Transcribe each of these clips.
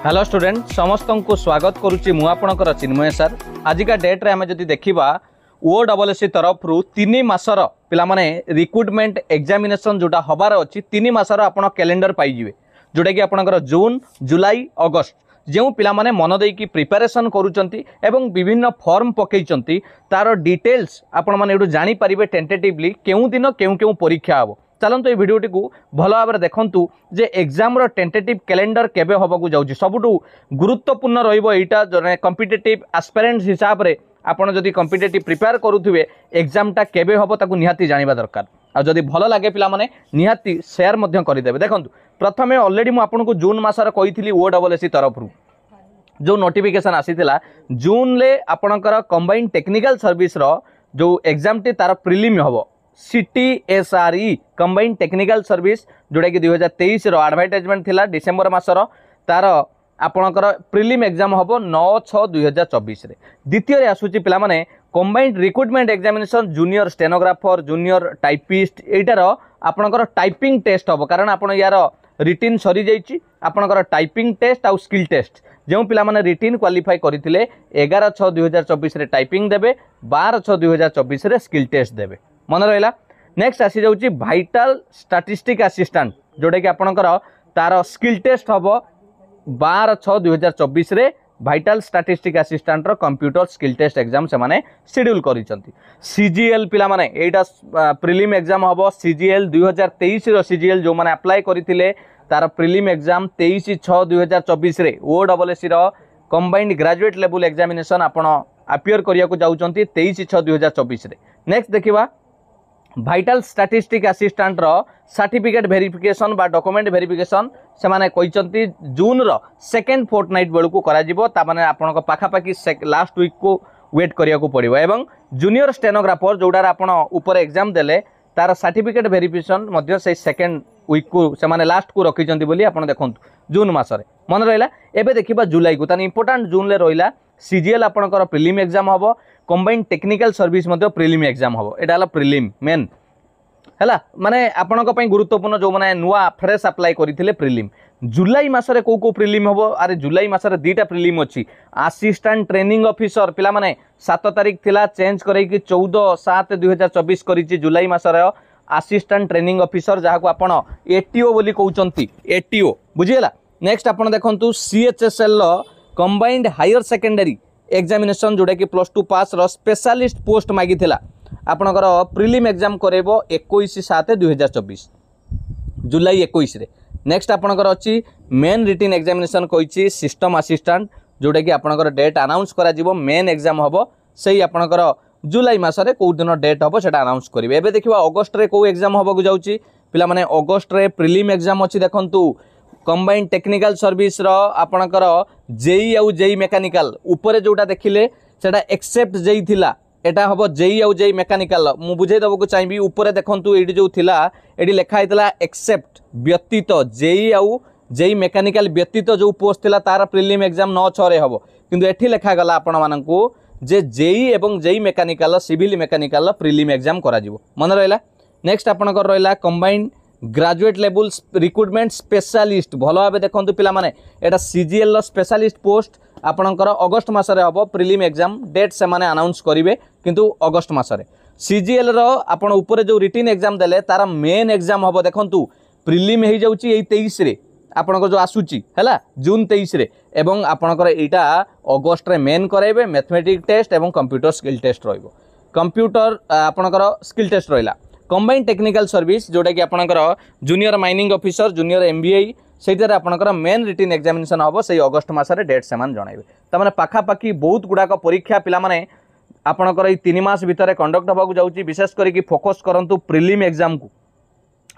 Hello student समस्त को स्वागत करुच्ची मु आपणकर चिन्मय सर आजिका डेट रे आम जदि देखा OSSC तरफ रु 3 मासर पिला माने रिक्रुटमेंट एग्जामिनेशन जोटा हबार अच्छी 3 मासर आपण कैलेंडर पाइबे जोटा कि आपणकर जून जुलाई अगस्त जो पिला माने मन देकी प्रिपरेशन करूचंती एवं विभिन्न फॉर्म पकईचंती तार डिटेल्स आपण माने एडु जानि परिबे टेंटेटिवली केउ दिन केउ परीक्षा हबो। चलतु ये भिडियोटी को भल भाव में देखूँ जे एग्जाम टेंटेटिव कैलेंडर केबे होबाकू जाउची सबुठु गुरुत्वपूर्ण रहिबो एटा जने कॉम्पिटिटिव एस्पिरेंट्स हिसाब रे आपण जदि कॉम्पिटिटिव प्रिपेयर करूथिबे एग्जामटा केबे होबो ताकू निहाती जानिबा दरकार आ जदि भल लागे पिला माने निहाती शेयर मध्य करदेबे। देखंतु प्रथमे ऑलरेडी मु आपनको जून मासर कहिथिली OSSC तरफ रु जो नोटिफिकेशन आसीथिला जून ले आपणकर कंबाइंड टेक्निकल सर्विस रो जो एग्जाम टी तार प्रिलिम होबो CTSRE कंबाइंड टेक्निकल सर्विस जोटा कि 2023 रो एडवर्टाइजमेंट थिला डिसेंबर मासर तार आपणकर प्रिलिम एग्जाम होबो 9/6/2024 रे। द्वितीय रे आसुची पिला माने combined recruitment examination junior stenographer junior typist एटार आपणकर टाइपिंग टेस्ट होबो कारण आपण यार रिटिन सरी जाईची आपणकर टाइपिंग टेस्ट आउ स्किल टेस्ट जो पिला माने रिटिन क्वालिफाई करथिले 11/6/2024 रे टाइपिंग देबे 12/6/2024 रे स्किल टेस्ट देबे मन रहा। नेक्स्ट आसी जाउची वाइटल स्टैटिस्टिक असिस्टेंट जोटा कि आपणकर तार स्किल टेस्ट हम 12/6/2024 रे वाइटल स्टैटिस्टिक असिस्टेंट रो कंप्यूटर स्किल टेस्ट एग्जाम से माने शेड्यूल करिसंती। CGL पिला माने एटा प्रिलिम एग्जाम हम CGL 2023 रो CGL जो माने अप्लाई करथिले तार प्रिलिम एग्जाम 23/6/2024 रे OSSC रो कंबाइंड ग्रेजुएट लेवल एग्जामिनेशन आपण अपियर करिया को जाउचंती 23/6/2024 रे। नेक्स्ट देखिबा वाइटल स्टैटिस्टिक असिस्टेंट रो सर्टिफिकेट वेरिफिकेशन बा डॉक्यूमेंट वेरिफिकेशन से माने कहिसंती जून रो सेकंड फोर्टनाइट बेलू को करा जिवो ता माने आपन को पाखा पाखी लास्ट वीक को वेट करिया को पड़िबो एवं जूनियर स्टेनोग्राफर जोडार आपन ऊपर एग्जाम देले तार सर्टिफिकेट वेरिफिकेशन मध्य से सेकंड वीक को से माने लास्ट को रखिसंती बोली आपन देखंतु जून मासरे मन रहिला। एबे देखिबा जुलाई को तानी इंपोर्टेंट जून ले रहिला CGL आपनकर प्रिलिम एग्जाम हबो कंबाइंड टेक्निकल सर्विस मध्य प्रिलिम एग्जाम हबो एटा हला प्रिलिम मेन हैला माने आपनक पई गुरुत्वपूर्ण जो माने नुआ फ्रेश अप्लाई करिथिले प्रिलिम। जुलाई मासरे को प्रिलिम हबो अरे जुलाई मासरे दीटा प्रिलिम अछि असिस्टेंट ट्रेनिंग ऑफिसर पिला माने 7 तारिख थिला चेंज करै कि 14/7/2024 करिछि जुलाई मासरे असिस्टेंट ट्रेनिंग ऑफिसर जहा को आपण ATO बोली कहउचंती ATO बुझियला। नेक्स्ट आपण देखंतु CHSL combined higher secondary examination जोटा कि +2 पास रो स्पेशलिस्ट पोस्ट मागी थिला आपनकर प्रिलिम एग्जाम करेबो 21/7/2024 जुलाई 21 रे। नेक्स्ट आपनकर अछि मेन रिटिन एग्जामिनेशन कहिछि सिस्टम असिस्टेंट जोटा कि आपनकर डेट अनाउंस करा जिवो मेन एग्जाम हबो सही आपनकर जुलाई मासरे को दिन डेट हबो सेटा अनाउंस करिवे। एबे देखिबा अगस्त रे को एग्जाम हबो को जाउछि पिला माने अगस्त रे प्रिलिम एग्जाम अछि देखंतु कंबाइंड टेक्निकल सर्विस रो आपनकर जेई आउ जेई मेकानिकल ऊपर जोटा देखिले सेटा एक्सेप्ट जेई थिला एटा हबो जेई आउ जेई मेकानिकल मु बुझे दबो को चाहिबी ऊपर देखंतु एडी जो थिला एडी लेखा हितला एक्सेप्ट व्यतीत जेई आउ जेई मेकानिकल व्यतीत जो पोस्ट थिला तार प्रिलिम एग्जाम 9/6 रे हबो किंतु एठी लेखा गला आपण माननकू जे जेई एवं JE mechanical civil mechanical prelim exam करा जिवो मन रहला। नेक्स्ट आपनकर रहला combined graduate level recruitment specialist भल भाव देखते पिला माने एटा CGL स्पेशलिस्ट पोस्ट आपणकर अगस्त मासरे हबो प्रिलिम एग्जाम डेट से माने अनाउंस करिवे किंतु अगस्त मासरे। CGL रो आपण ऊपर जो रिटिन एग्जाम देले तार मेन एग्जाम हबो देखंतु प्रिलिम हे जाउची ए 23 रे आपणकर जो आसुची हैला जून 23 रे एवं आपणकर एटा अगस्त रे मेन कराइबे मैथमेटिक्स टेस्ट एवं कंप्यूटर स्किल टेस्ट रहइबो कंप्यूटर आपणकर स्किल टेस्ट रहिला। कंबाइंड टेक्निकल सर्विस जोटा कि आपणकर junior mining officer junior MBA सेटारे आपणकर मेन रिटिन एग्जामिनेशन हबो सही अगस्त मासरे डेट सेमान जणाइबे त माने पाखा पाखी बहुत गुडा को परीक्षा पिला माने आपणकर 3 मास भितरे कंडक्ट होबाकू जाउची विशेष करी कि फोकस करंतु प्रिलिम एग्जाम को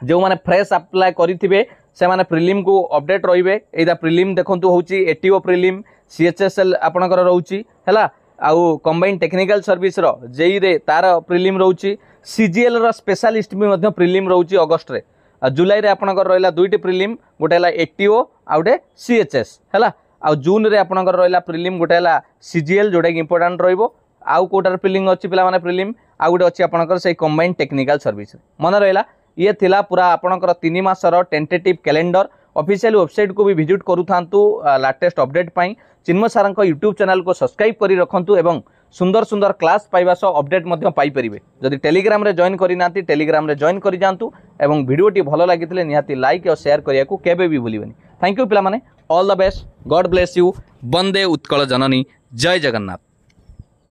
जो माने फ्रेश अप्लाई करिथिबे से माने प्रिलिम को अपडेट रहिबे एदा प्रिलिम देखंतु होउची ATO प्रिलिम CHSL आपणकर रहउची हैला आउ कंबाइंड टेक्निकल सर्विस रो जेई रे तार प्रिलिम रहउची CGL रो स्पेशलिस्ट भी मध्य प्रिलिम रहउची अगस्त रे जुलाई रे आपणकर रहला दुईटी प्रिलिम गोटे हला ATO आउटे CHS हैला आ जून रे आपणकर रहला प्रिलिम गोटे हला CGL जोटा कि इंपोर्टेंट रहइबो आउ कोटार प्रिलिम अछि पिला माने प्रिलिम आउ गोटे अछि आपणकर से कंबाइंड टेक्निकल सर्विस मन रहला ये थिला पूरा आपणकर 3 मासर टेंटेटिव कैलेंडर ऑफिशियल वेबसाइट को भी विजिट करू थांतु लेटेस्ट अपडेट पाई। चिन्मय सार यूट्यूब चैनल को सब्सक्राइब करी रखंतु एवं सुंदर सुंदर क्लास पाइबा सह अपडेट मध्य पाई परिबे। जदि टेलीग्राम रे जॉइन करी नांती टेलीग्राम रे जॉइन करी जांतु एवं वीडियोटी भलो लागितले निहाती लाइक और शेयर करिया को केबे भी भूलिबेनी। थैंक यू पिला माने, all the best, god bless you, वंदे उत्कल जननी, जय जगन्नाथ।